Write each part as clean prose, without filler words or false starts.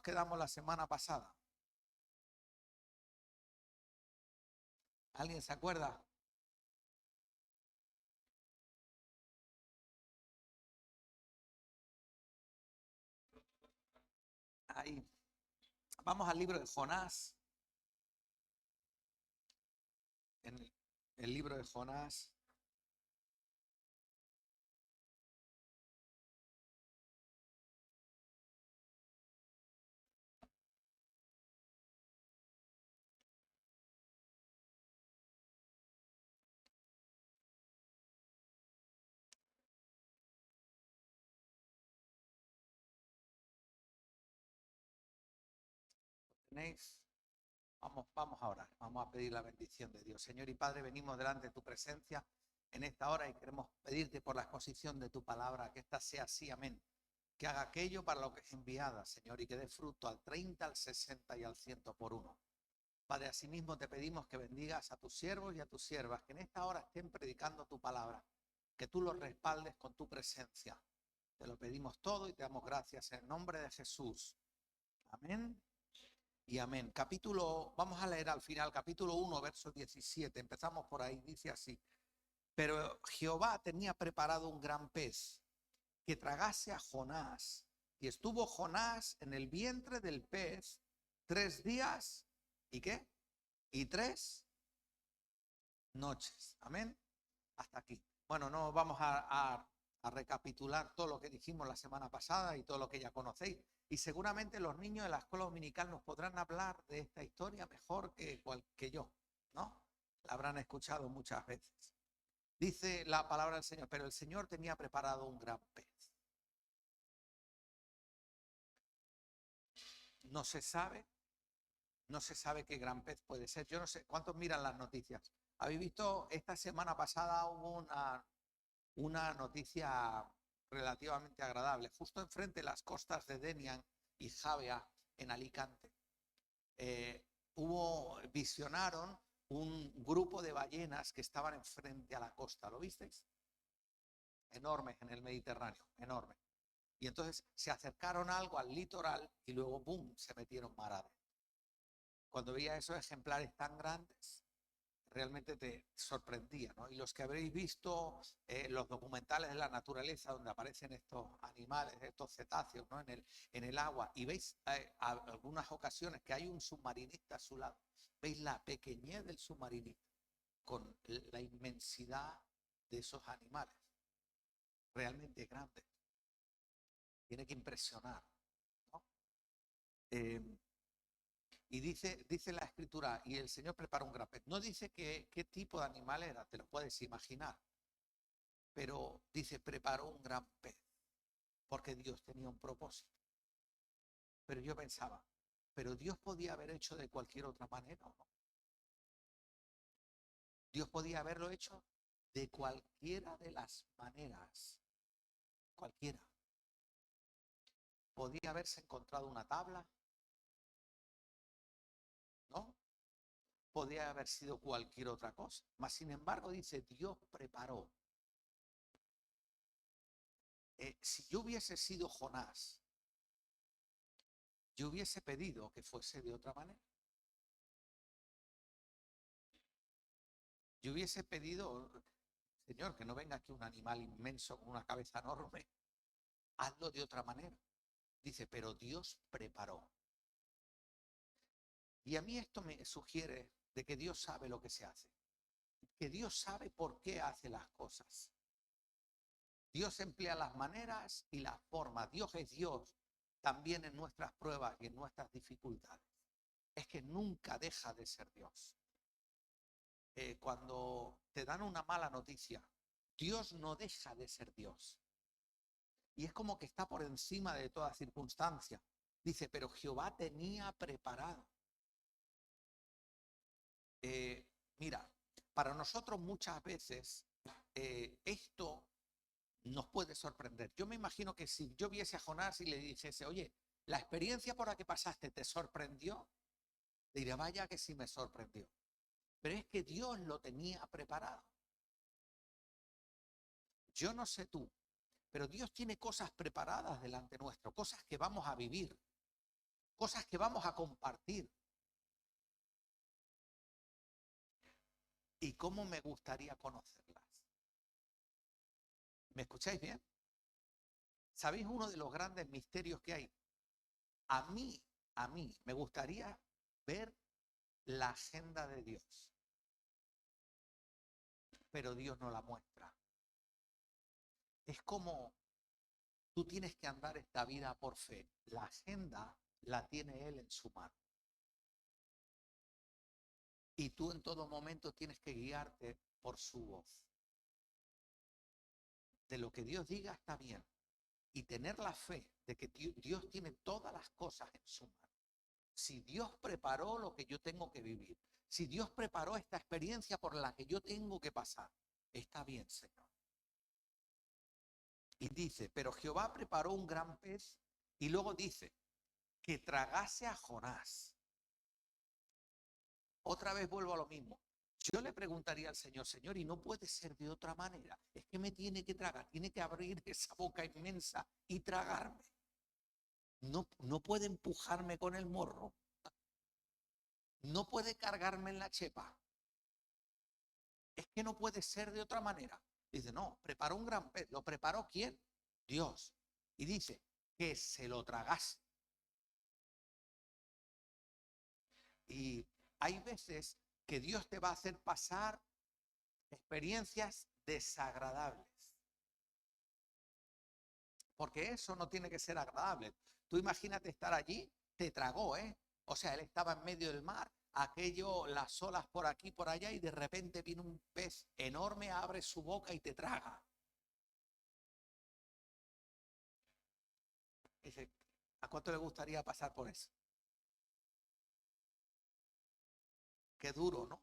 quedamos la semana pasada? ¿Alguien se acuerda? Ahí. Vamos al libro de Jonás. En el libro de Jonás. ¿Tenéis? Vamos a orar, vamos a pedir la bendición de Dios. Señor y Padre, venimos delante de tu presencia en esta hora y queremos pedirte por la exposición de tu palabra, que esta sea así, amén. Que haga aquello para lo que es enviada, Señor, y que dé fruto al 30, al 60 y al 100 por uno. Padre, asimismo te pedimos que bendigas a tus siervos y a tus siervas, que en esta hora estén predicando tu palabra, que tú los respaldes con tu presencia. Te lo pedimos todo y te damos gracias en el nombre de Jesús. Amén y amén. Vamos a leer al final, capítulo 1, verso 17. Empezamos por ahí, dice así. Pero Jehová tenía preparado un gran pez que tragase a Jonás. Y estuvo Jonás en el vientre del pez 3 días, ¿y qué? Y 3 noches. Amén. Hasta aquí. Bueno, no vamos a recapitular todo lo que dijimos la semana pasada y todo lo que ya conocéis. Y seguramente los niños de la escuela dominical nos podrán hablar de esta historia mejor que yo, ¿no? La habrán escuchado muchas veces. Dice la palabra del Señor, pero el Señor tenía preparado un gran pez. No se sabe qué gran pez puede ser. Yo no sé cuántos miran las noticias. ¿Habéis visto? Esta semana pasada hubo una noticia relativamente agradable. Justo enfrente de las costas de Denian y Javea, en Alicante, visionaron un grupo de ballenas que estaban enfrente a la costa. ¿Lo visteis? Enormes en el Mediterráneo, enormes. Y entonces se acercaron algo al litoral y luego, ¡boom!, se metieron mar adentro. Cuando veía esos ejemplares tan grandes, realmente te sorprendía, ¿no? Y los que habréis visto los documentales de la naturaleza donde aparecen estos animales, estos cetáceos, ¿no? en el agua, y veis algunas ocasiones que hay un submarinista a su lado, veis la pequeñez del submarinista con la inmensidad de esos animales, realmente grandes. Tiene que impresionar, ¿no? Y dice la escritura, y el Señor preparó un gran pez. No dice qué tipo de animal era, te lo puedes imaginar. Pero dice, preparó un gran pez, porque Dios tenía un propósito. Pero yo pensaba, pero Dios podía haber hecho de cualquier otra manera, ¿o no? Dios podía haberlo hecho de cualquiera de las maneras. Cualquiera. Podía haberse encontrado una tabla, ¿no? Podía haber sido cualquier otra cosa. Mas, sin embargo, dice, Dios preparó. Si yo hubiese sido Jonás, yo hubiese pedido que fuese de otra manera. Yo hubiese pedido, Señor, que no venga aquí un animal inmenso con una cabeza enorme. Hazlo de otra manera. Dice, pero Dios preparó. Y a mí esto me sugiere de que Dios sabe lo que se hace. Que Dios sabe por qué hace las cosas. Dios emplea las maneras y las formas. Dios es Dios también en nuestras pruebas y en nuestras dificultades. Es que nunca deja de ser Dios. Cuando te dan una mala noticia, Dios no deja de ser Dios. Y es como que está por encima de toda circunstancia. Dice, pero Jehová tenía preparado. Mira, para nosotros muchas veces esto nos puede sorprender. Yo me imagino que si yo viese a Jonás y le dijese, oye, la experiencia por la que pasaste te sorprendió, diré, vaya que sí me sorprendió. Pero es que Dios lo tenía preparado. Yo no sé tú, pero Dios tiene cosas preparadas delante nuestro, cosas que vamos a vivir. cosas que vamos a compartir. Y cómo me gustaría conocerlas. ¿Me escucháis bien? ¿Sabéis uno de los grandes misterios que hay? A mí, me gustaría ver la agenda de Dios. Pero Dios no la muestra. Es como tú tienes que andar esta vida por fe. La agenda la tiene Él en su mano. Y tú en todo momento tienes que guiarte por su voz. De lo que Dios diga está bien. Y tener la fe de que Dios tiene todas las cosas en su mano. Si Dios preparó lo que yo tengo que vivir, si Dios preparó esta experiencia por la que yo tengo que pasar, está bien, Señor. Y dice, pero Jehová preparó un gran pez, y luego dice, que tragase a Jonás. Otra vez vuelvo a lo mismo. Yo le preguntaría al Señor, Señor, y no puede ser de otra manera. Es que me tiene que tragar, tiene que abrir esa boca inmensa y tragarme. No puede empujarme con el morro. No puede cargarme en la chepa. Es que no puede ser de otra manera. Dice, no, preparó un gran pez. ¿Lo preparó quién? Dios. Y dice, que se lo tragase. Y hay veces que Dios te va a hacer pasar experiencias desagradables. Porque eso no tiene que ser agradable. Tú imagínate estar allí, te tragó, ¿eh? O sea, él estaba en medio del mar, aquello, las olas por aquí, por allá, y de repente viene un pez enorme, abre su boca y te traga. Dice, ¿a cuánto le gustaría pasar por eso? Qué duro, ¿no?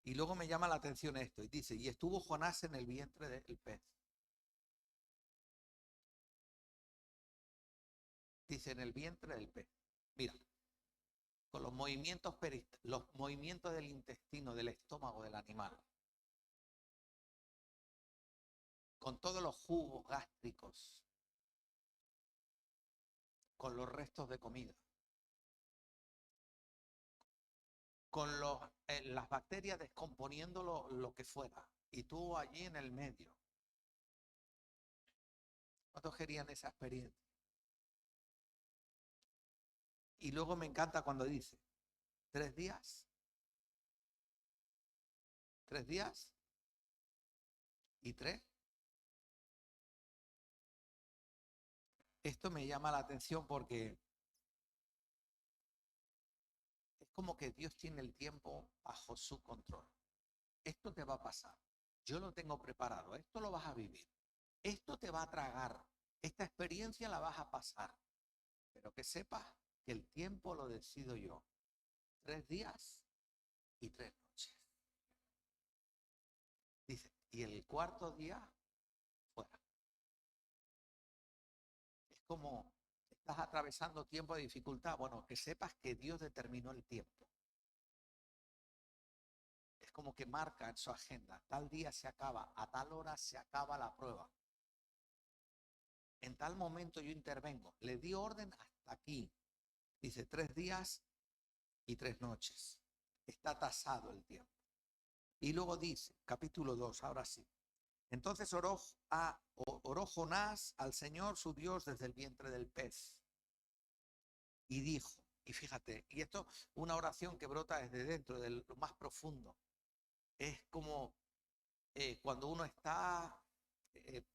Y luego me llama la atención esto, y dice, y estuvo Jonás en el vientre del pez. Dice, en el vientre del pez. Mira, con los movimientos del intestino, del estómago del animal, con todos los jugos gástricos, con los restos de comida, con las bacterias descomponiendo lo que fuera, y tú allí en el medio. ¿Cuántos querían esa experiencia? Y luego me encanta cuando dice, 3 días, 3 días y 3. Esto me llama la atención porque es como que Dios tiene el tiempo bajo su control. Esto te va a pasar. Yo lo tengo preparado. Esto lo vas a vivir. Esto te va a tragar. Esta experiencia la vas a pasar. Pero que sepas que el tiempo lo decido yo. 3 días y 3 noches. Dice, y el cuarto día, fuera. Es como estás atravesando tiempo de dificultad. Bueno, que sepas que Dios determinó el tiempo. Es como que marca en su agenda, tal día se acaba, a tal hora se acaba la prueba. En tal momento yo intervengo. Le di orden hasta aquí. Dice 3 días y 3 noches. Está tasado el tiempo. Y luego dice, capítulo 2, ahora sí. Entonces oró Jonás al Señor su Dios desde el vientre del pez. Y dijo, y fíjate, y esto una oración que brota desde dentro, de lo más profundo. Es como cuando uno está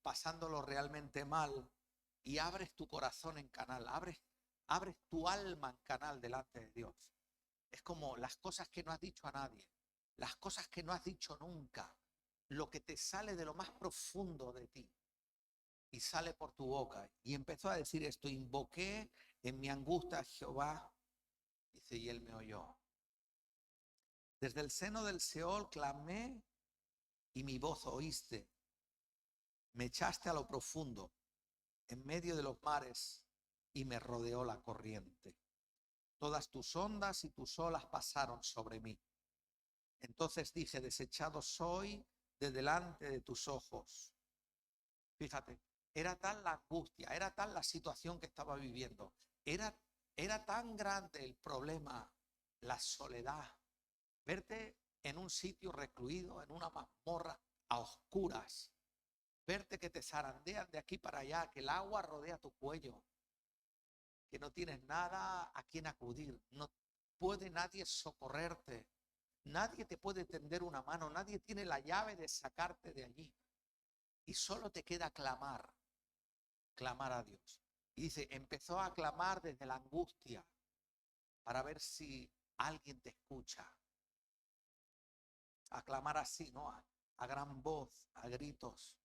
pasándolo realmente mal y abres tu corazón en canal, abres tu alma en canal delante de Dios. Es como las cosas que no has dicho a nadie, las cosas que no has dicho nunca, lo que te sale de lo más profundo de ti y sale por tu boca. Y empezó a decir esto, invoqué en mi angustia a Jehová, dice, y él me oyó. Desde el seno del Seol clamé y mi voz oíste. Me echaste a lo profundo, en medio de los mares, y me rodeó la corriente. Todas tus ondas y tus olas pasaron sobre mí. Entonces dije, desechado soy de delante de tus ojos. Fíjate, Era tal la angustia, era tal la situación que estaba viviendo, era, era tan grande el problema, la soledad, verte en un sitio recluido, en una mazmorra, a oscuras, verte que te zarandean de aquí para allá, que el agua rodea tu cuello, que no tienes nada a quien acudir, no puede nadie socorrerte, nadie te puede tender una mano, nadie tiene la llave de sacarte de allí. Y solo te queda clamar a Dios. Y dice, empezó a clamar desde la angustia para ver si alguien te escucha. A clamar así, ¿no? A gran voz, a gritos.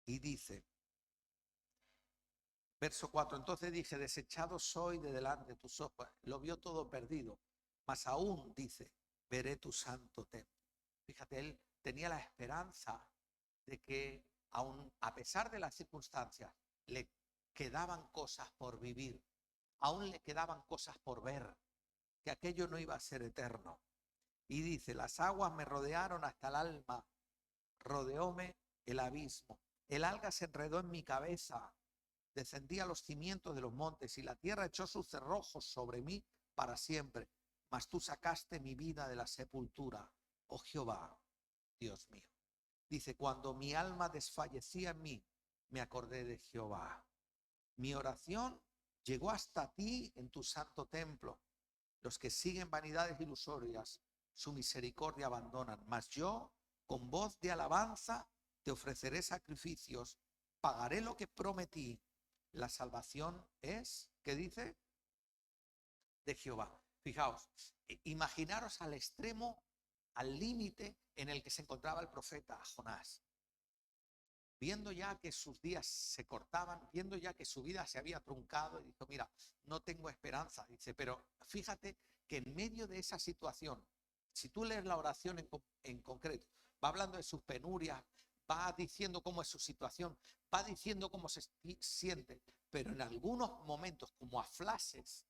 Y dice, verso 4, entonces dije, desechado soy de delante de tus ojos. Lo vio todo perdido, mas aún, dice, veré tu santo templo. Fíjate, él tenía la esperanza de que aun a pesar de las circunstancias, le quedaban cosas por vivir, aún le quedaban cosas por ver, que aquello no iba a ser eterno. Y dice, las aguas me rodearon hasta el alma, rodeóme el abismo, el alga se enredó en mi cabeza, descendí a los cimientos de los montes y la tierra echó sus cerrojos sobre mí para siempre. Mas tú sacaste mi vida de la sepultura, oh Jehová, Dios mío. Dice, cuando mi alma desfallecía en mí, me acordé de Jehová. Mi oración llegó hasta ti en tu santo templo. Los que siguen vanidades ilusorias, su misericordia abandonan. Mas yo, con voz de alabanza, te ofreceré sacrificios, pagaré lo que prometí. La salvación es, ¿qué dice? De Jehová. Fijaos, imaginaros al extremo, al límite en el que se encontraba el profeta Jonás. Viendo ya que sus días se cortaban, viendo ya que su vida se había truncado, y dijo, mira, no tengo esperanza. Dice, pero fíjate que en medio de esa situación, si tú lees la oración en concreto, va hablando de sus penurias, va diciendo cómo es su situación, va diciendo cómo se siente, pero en algunos momentos, como a flashes,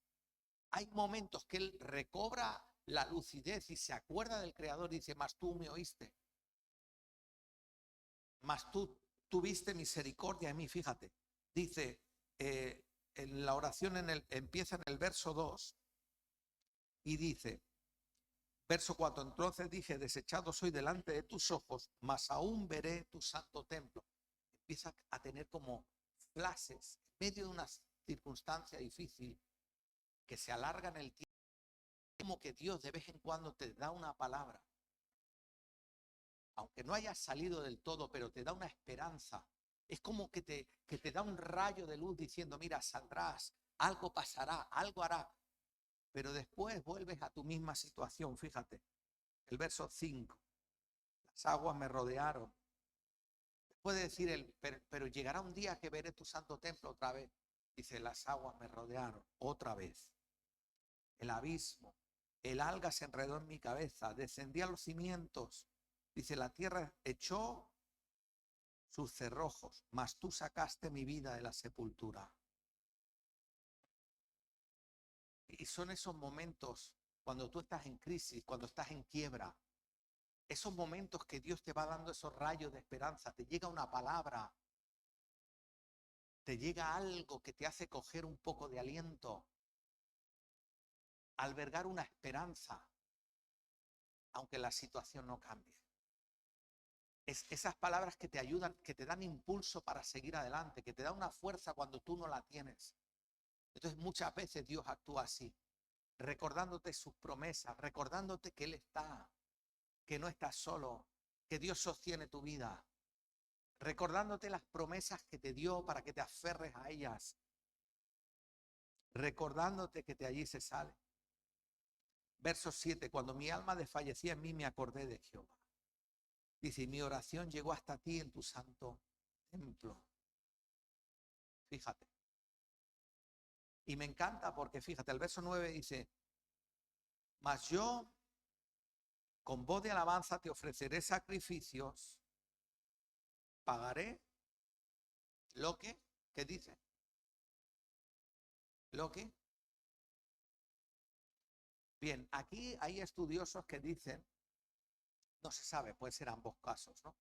hay momentos que él recobra la lucidez y se acuerda del Creador y dice, mas tú me oíste, mas tú tuviste misericordia de mí. Fíjate, dice en la oración empieza en el verso 2 y dice, verso 4, entonces dije, desechado soy delante de tus ojos, mas aún veré tu santo templo. Empieza a tener como flashes en medio de una circunstancia difícil que se alarga en el tiempo, como que Dios de vez en cuando te da una palabra, aunque no hayas salido del todo, pero te da una esperanza. Es como que te da un rayo de luz diciendo, mira, saldrás, algo pasará, algo hará. Pero después vuelves a tu misma situación. Fíjate, el verso 5, las aguas me rodearon. Puede decir pero llegará un día que veré tu santo templo otra vez. Dice, las aguas me rodearon otra vez. El abismo, el alga se enredó en mi cabeza, descendí a los cimientos. Dice, la tierra echó sus cerrojos, mas tú sacaste mi vida de la sepultura. Y son esos momentos cuando tú estás en crisis, cuando estás en quiebra, esos momentos que Dios te va dando esos rayos de esperanza, te llega una palabra, te llega algo que te hace coger un poco de aliento, albergar una esperanza, aunque la situación no cambie. Esas palabras que te ayudan, que te dan impulso para seguir adelante, que te dan una fuerza cuando tú no la tienes. Entonces muchas veces Dios actúa así, recordándote sus promesas, recordándote que Él está, que no estás solo, que Dios sostiene tu vida, recordándote las promesas que te dio para que te aferres a ellas, recordándote que de allí se sale. Verso 7, cuando mi alma desfallecía en mí, me acordé de Jehová. Dice, mi oración llegó hasta ti en tu santo templo. Fíjate. Y me encanta porque, fíjate, el verso 9 dice, mas yo con voz de alabanza te ofreceré sacrificios, pagaré lo que, ¿qué dice? Lo que. Bien, aquí hay estudiosos que dicen, no se sabe, puede ser ambos casos, ¿no?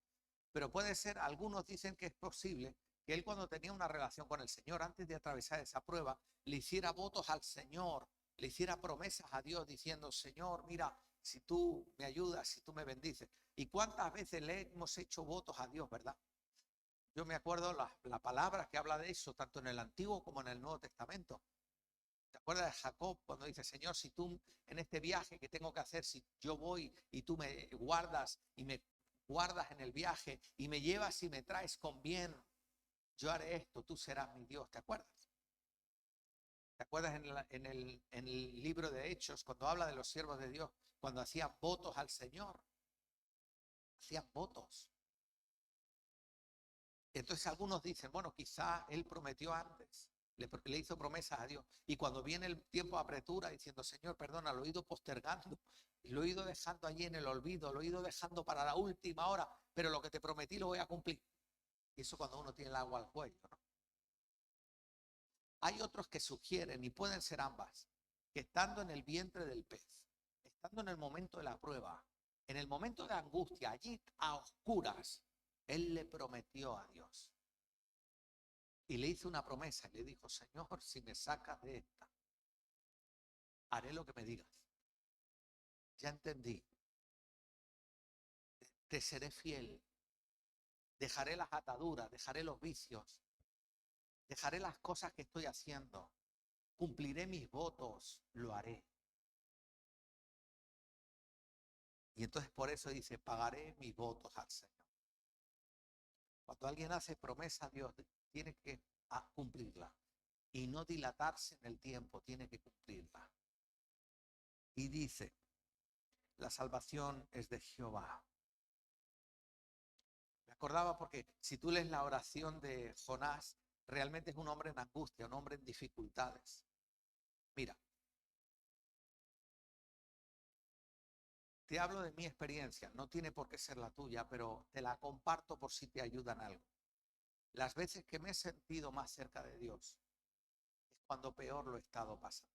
Pero puede ser, algunos dicen que es posible que él cuando tenía una relación con el Señor, antes de atravesar esa prueba, le hiciera votos al Señor, le hiciera promesas a Dios diciendo, Señor, mira, si tú me ayudas, si tú me bendices. ¿Y cuántas veces le hemos hecho votos a Dios, verdad? Yo me acuerdo la palabra que habla de eso, tanto en el Antiguo como en el Nuevo Testamento. ¿Te acuerdas de Jacob cuando dice, Señor, si tú en este viaje que tengo que hacer, si yo voy y tú me guardas y me guardas en el viaje y me llevas y me traes con bien, yo haré esto, tú serás mi Dios? ¿Te acuerdas? ¿Te acuerdas en el libro de Hechos, cuando habla de los siervos de Dios, cuando hacían votos al Señor? Hacían votos. Entonces algunos dicen, bueno, quizá él prometió antes, le hizo promesas a Dios. Y cuando viene el tiempo de apretura, diciendo, Señor, perdona, lo he ido postergando, lo he ido dejando allí en el olvido, lo he ido dejando para la última hora, pero lo que te prometí lo voy a cumplir. Y eso cuando uno tiene el agua al cuello, ¿no? Hay otros que sugieren, y pueden ser ambas, que estando en el vientre del pez, estando en el momento de la prueba, en el momento de angustia, allí a oscuras, él le prometió a Dios. Y le hizo una promesa y le dijo, Señor, si me sacas de esta, haré lo que me digas. Ya entendí. Te seré fiel. Dejaré las ataduras, dejaré los vicios, dejaré las cosas que estoy haciendo. Cumpliré mis votos, lo haré. Y entonces por eso dice, pagaré mis votos al Señor. Cuando alguien hace promesa a Dios, tiene que cumplirla. Y no dilatarse en el tiempo, tiene que cumplirla. Y dice, la salvación es de Jehová. Me acordaba porque si tú lees la oración de Jonás, realmente es un hombre en angustia, un hombre en dificultades. Mira, te hablo de mi experiencia, no tiene por qué ser la tuya, pero te la comparto por si te ayudan algo. Las veces que me he sentido más cerca de Dios es cuando peor lo he estado pasando.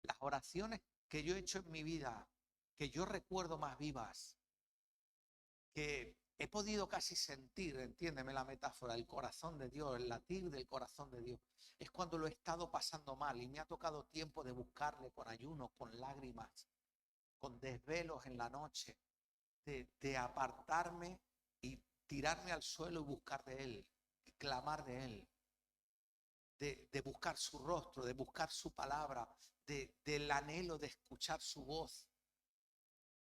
Las oraciones que yo he hecho en mi vida, que yo recuerdo más vivas, que he podido casi sentir, entiéndeme la metáfora, el corazón de Dios, el latir del corazón de Dios, es cuando lo he estado pasando mal y me ha tocado tiempo de buscarle con ayuno, con lágrimas, con desvelos en la noche, de apartarme y tirarme al suelo y buscar de Él, y clamar de Él, de buscar su rostro, de buscar su palabra, del anhelo de escuchar su voz.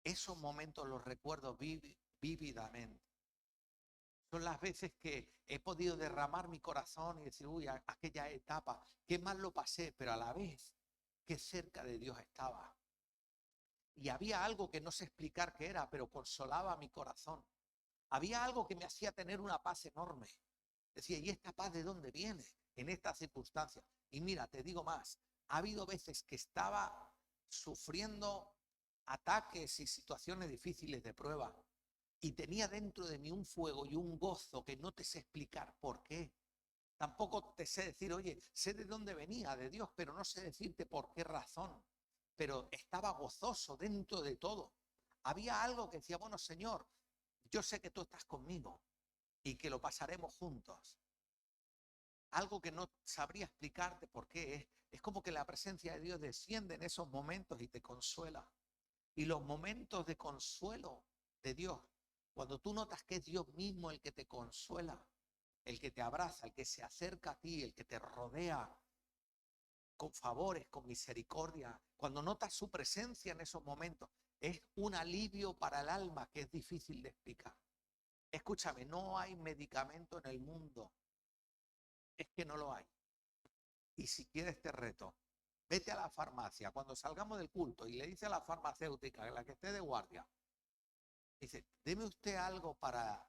Esos momentos los recuerdo vívidamente. Son las veces que he podido derramar mi corazón y decir, uy, aquella etapa, qué mal lo pasé, pero a la vez, qué cerca de Dios estaba. Y había algo que no sé explicar qué era, pero consolaba mi corazón. Había algo que me hacía tener una paz enorme. Decía, ¿y esta paz de dónde viene en estas circunstancias? Y mira, te digo más, ha habido veces que estaba sufriendo ataques y situaciones difíciles de prueba y tenía dentro de mí un fuego y un gozo que no te sé explicar por qué. Tampoco te sé decir, oye, sé de dónde venía, de Dios, pero no sé decirte por qué razón. Pero estaba gozoso dentro de todo. Había algo que decía, bueno, Señor, yo sé que tú estás conmigo y que lo pasaremos juntos. Algo que no sabría explicarte por qué es como que la presencia de Dios desciende en esos momentos y te consuela. Y los momentos de consuelo de Dios, cuando tú notas que es Dios mismo el que te consuela, el que te abraza, el que se acerca a ti, el que te rodea con favores, con misericordia, cuando notas su presencia en esos momentos, es un alivio para el alma que es difícil de explicar. Escúchame, no hay medicamento en el mundo, es que no lo hay. Y si quieres te reto, vete a la farmacia cuando salgamos del culto y le dice a la farmacéutica, a la que esté de guardia, dice, deme usted algo para,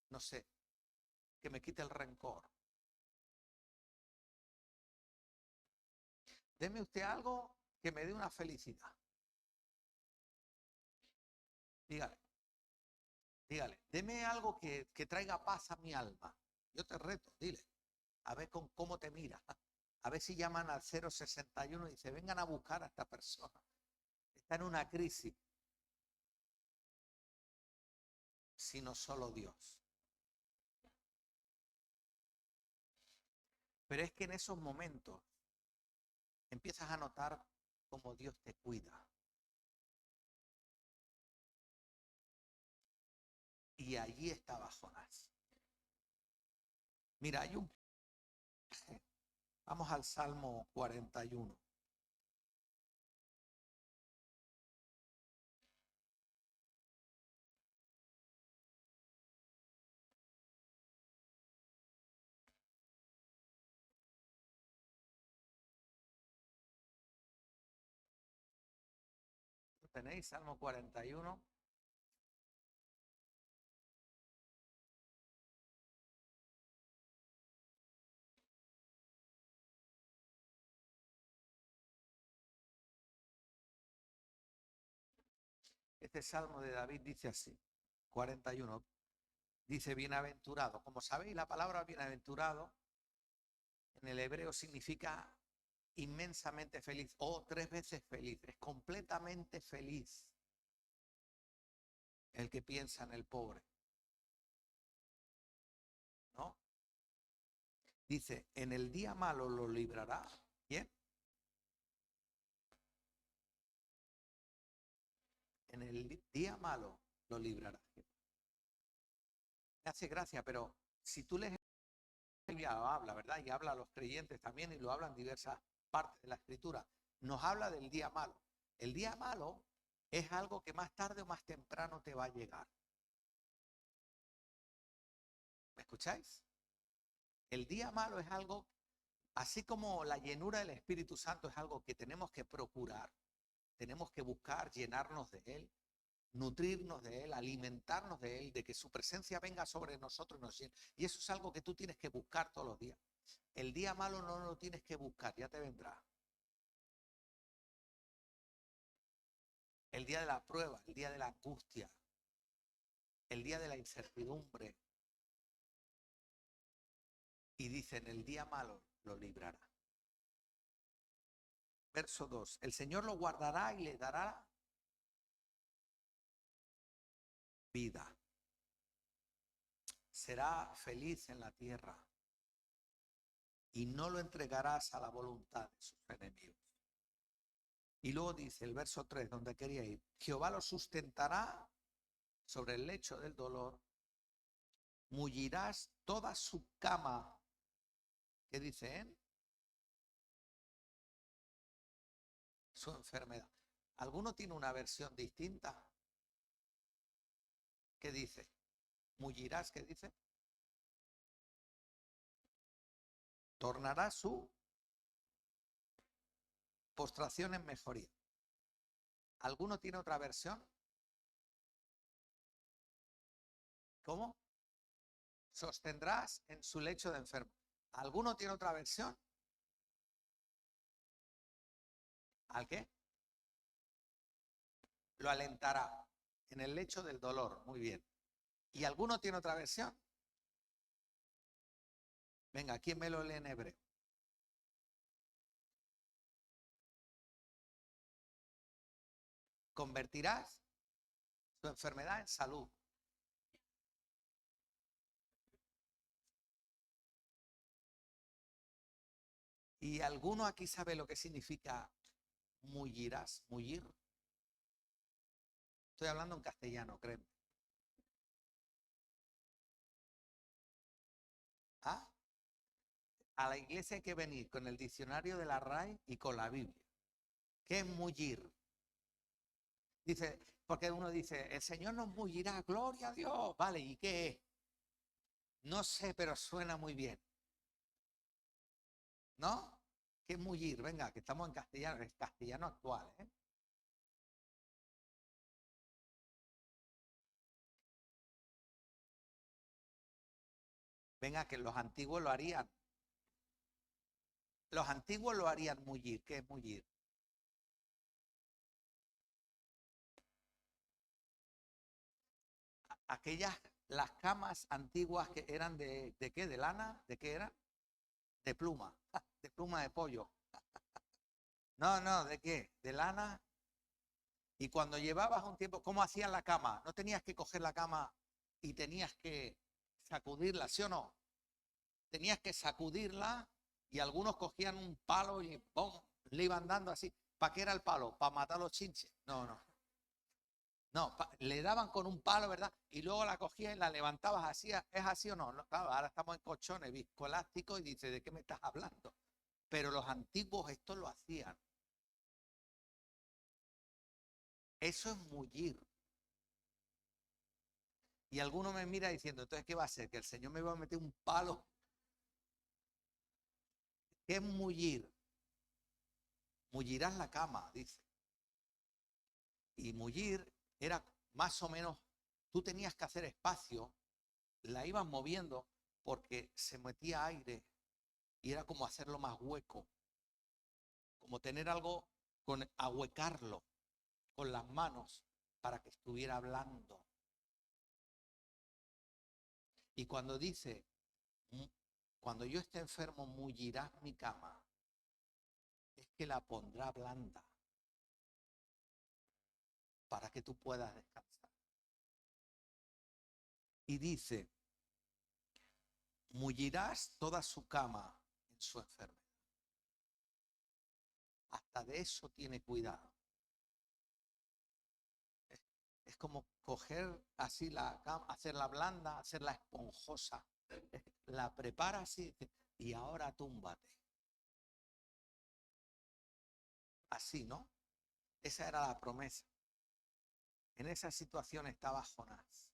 no sé, que me quite el rencor. Deme usted algo que me dé una felicidad. Dígale, dígale, deme algo que traiga paz a mi alma. Yo te reto, dile, a ver cómo te mira. A ver si llaman al 061 y dice, vengan a buscar a esta persona. Está en una crisis. sino solo Dios. Pero es que en esos momentos empiezas a notar cómo Dios te cuida. Y allí estaba Jonás. Mira, hay un... Vamos al Salmo 41. ¿Tenéis Salmo 41? Este Salmo de David dice así, 41. Dice bienaventurado. Como sabéis, la palabra bienaventurado en el hebreo significa inmensamente feliz o 3 veces feliz. Es completamente feliz el que piensa en el pobre, ¿no? Dice, en el día malo lo librará. ¿Quién? En el día malo lo librará. Me hace gracia, pero si tú lees la Biblia, habla, ¿verdad? Y habla a los creyentes también, y lo hablan diversas partes de la Escritura. Nos habla del día malo. El día malo es algo que más tarde o más temprano te va a llegar. ¿Me escucháis? El día malo es algo, así como la llenura del Espíritu Santo es algo que tenemos que procurar, tenemos que buscar llenarnos de Él, nutrirnos de Él, alimentarnos de Él, de que su presencia venga sobre nosotros y nos llene. Y eso es algo que tú tienes que buscar todos los días. El día malo no lo tienes que buscar, ya te vendrá. El día de la prueba, el día de la angustia, el día de la incertidumbre. Y dicen, el día malo lo librará. Verso 2. El Señor lo guardará y le dará vida. Será feliz en la tierra y no lo entregarás a la voluntad de sus enemigos. Y luego dice el verso 3, donde quería ir, Jehová lo sustentará sobre el lecho del dolor, mullirás toda su cama. ¿Qué dice? Su enfermedad. ¿Alguno tiene una versión distinta? ¿Qué dice? Mullirás, ¿qué dice? Tornará su postración en mejoría. ¿Alguno tiene otra versión? ¿Cómo? Sostendrás en su lecho de enfermo. ¿Alguno tiene otra versión? ¿Al qué? Lo alentará en el lecho del dolor. Muy bien. ¿Y alguno tiene otra versión? Venga, ¿quién me lo lee en hebreo? Convertirás tu enfermedad en salud. ¿Y alguno aquí sabe lo que significa mullirás? Mullir. Estoy hablando en castellano, créeme. ¿Ah? A la iglesia hay que venir con el diccionario de la RAE y con la Biblia. ¿Qué es mullir? Dice, porque uno dice, el Señor nos mullirá, gloria a Dios. Vale, ¿y qué es? No sé, pero suena muy bien. ¿No? ¿Qué es mullir? Venga, que estamos en castellano, es castellano actual, ¿eh? Venga, que los antiguos lo harían. Los antiguos lo harían mullir. ¿Qué es mullir? Aquellas, las camas antiguas que eran ¿de qué? ¿De lana? ¿De qué eran? De pluma. De pluma de pollo. No, no, ¿de qué? De lana. Y cuando llevabas un tiempo, ¿cómo hacían la cama? No tenías que coger la cama y tenías que sacudirla, ¿sí o no? Tenías que sacudirla y algunos cogían un palo y ¡pum! Le iban dando así. ¿Para qué era el palo? ¿Para matar a los chinches? No, no. No, le daban con un palo, ¿verdad? Y luego la cogías y la levantabas así. ¿Es así o no? No, claro, ahora estamos en colchones viscoelásticos y dice, ¿de qué me estás hablando? Pero los antiguos esto lo hacían. Eso es mullir. Y alguno me mira diciendo, entonces, ¿qué va a hacer? ¿Que el Señor me va a meter un palo? ¿Qué es mullir? Mullirás la cama, dice. Y mullir era más o menos, tú tenías que hacer espacio, la ibas moviendo porque se metía aire y era como hacerlo más hueco, como tener algo con ahuecarlo con las manos para que estuviera blando. Y cuando dice, cuando yo esté enfermo, mullirás mi cama, es que la pondrá blanda para que tú puedas descansar. Y dice, mullirás toda su cama en su enfermedad. Hasta de eso tiene cuidado. Es como coger así la cama, hacerla blanda, hacerla esponjosa. La preparas y ahora túmbate. Así, ¿no? Esa era la promesa. En esa situación estaba Jonás.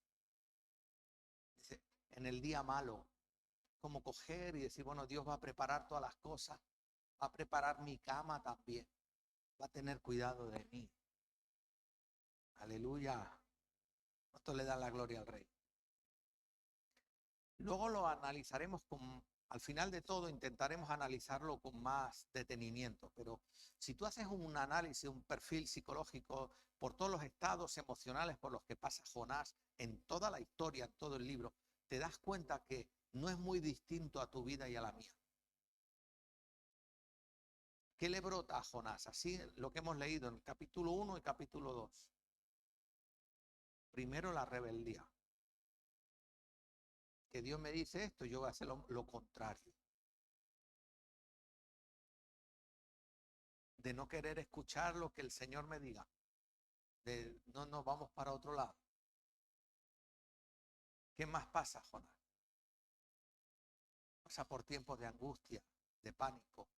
Dice, en el día malo, como coger y decir, bueno, Dios va a preparar todas las cosas, va a preparar mi cama también, va a tener cuidado de mí. Aleluya. Esto le da la gloria al Rey. Luego lo analizaremos al final de todo intentaremos analizarlo con más detenimiento, pero si tú haces un análisis, un perfil psicológico por todos los estados emocionales por los que pasa Jonás en toda la historia, en todo el libro, te das cuenta que no es muy distinto a tu vida y a la mía. ¿Qué le brota a Jonás? Así lo que hemos leído en el capítulo 1 y capítulo 2. Primero la rebeldía. Que Dios me dice esto, yo voy a hacer lo contrario. De no querer escuchar lo que el Señor me diga. De no nos vamos para otro lado. ¿Qué más pasa, Jonás? Pasa por tiempos de angustia, de pánico,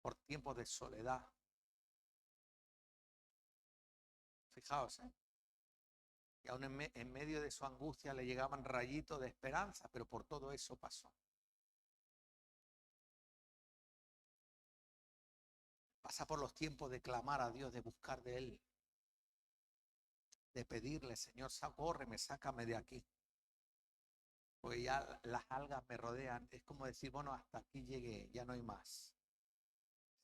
por tiempos de soledad. Fijaos, y aún en medio de su angustia le llegaban rayitos de esperanza, pero por todo eso pasó. Pasa por los tiempos de clamar a Dios, de buscar de Él, de pedirle, Señor, socórreme, sácame de aquí. Pues ya las algas me rodean. Es como decir, bueno, hasta aquí llegué, ya no hay más.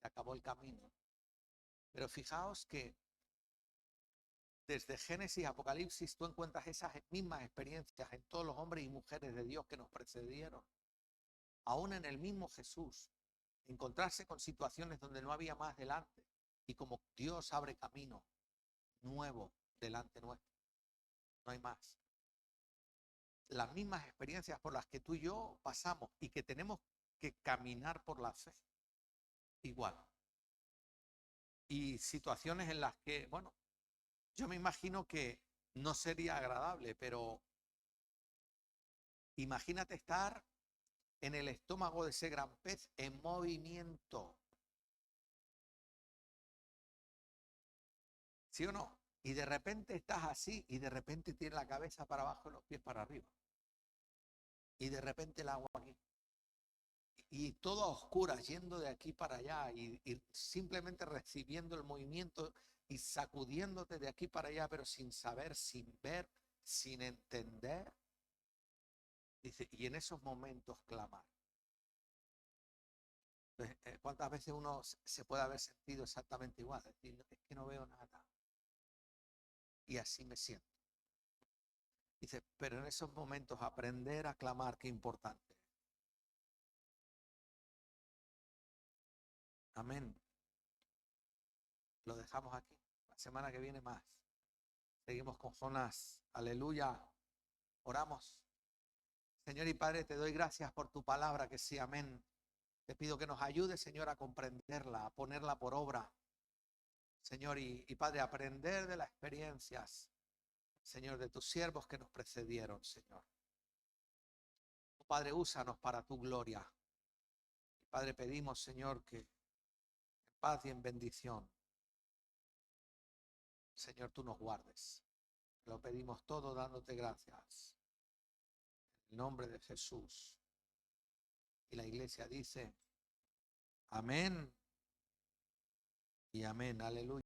Se acabó el camino. Pero fijaos que desde Génesis a Apocalipsis tú encuentras esas mismas experiencias en todos los hombres y mujeres de Dios que nos precedieron. Aún en el mismo Jesús, encontrarse con situaciones donde no había más delante y como Dios abre camino nuevo delante nuestro. No hay más. Las mismas experiencias por las que tú y yo pasamos y que tenemos que caminar por la fe. Igual. Y situaciones en las que, bueno, yo me imagino que no sería agradable, pero imagínate estar en el estómago de ese gran pez en movimiento. ¿Sí o no? Y de repente estás así y de repente tienes la cabeza para abajo y los pies para arriba. Y de repente el agua aquí. Y todo a oscuras, yendo de aquí para allá y simplemente recibiendo el movimiento y sacudiéndote de aquí para allá, pero sin saber, sin ver, sin entender. Dice, y en esos momentos clamar. ¿Cuántas veces uno se puede haber sentido exactamente igual? Es decir, es que no veo nada. Y así me siento. Dice, pero en esos momentos aprender a clamar, qué importante. Amén. Lo dejamos aquí. La semana que viene más. Seguimos con Jonás. Aleluya. Oramos. Señor y Padre, te doy gracias por tu palabra, que sí, amén. Te pido que nos ayude, Señor, a comprenderla, a ponerla por obra. Señor y Padre, aprender de las experiencias, Señor, de tus siervos que nos precedieron, Señor. Oh, Padre, úsanos para tu gloria. Padre, pedimos, Señor, que en paz y en bendición, Señor, tú nos guardes. Lo pedimos todo dándote gracias. En el nombre de Jesús. Y la iglesia dice, amén y amén, aleluya.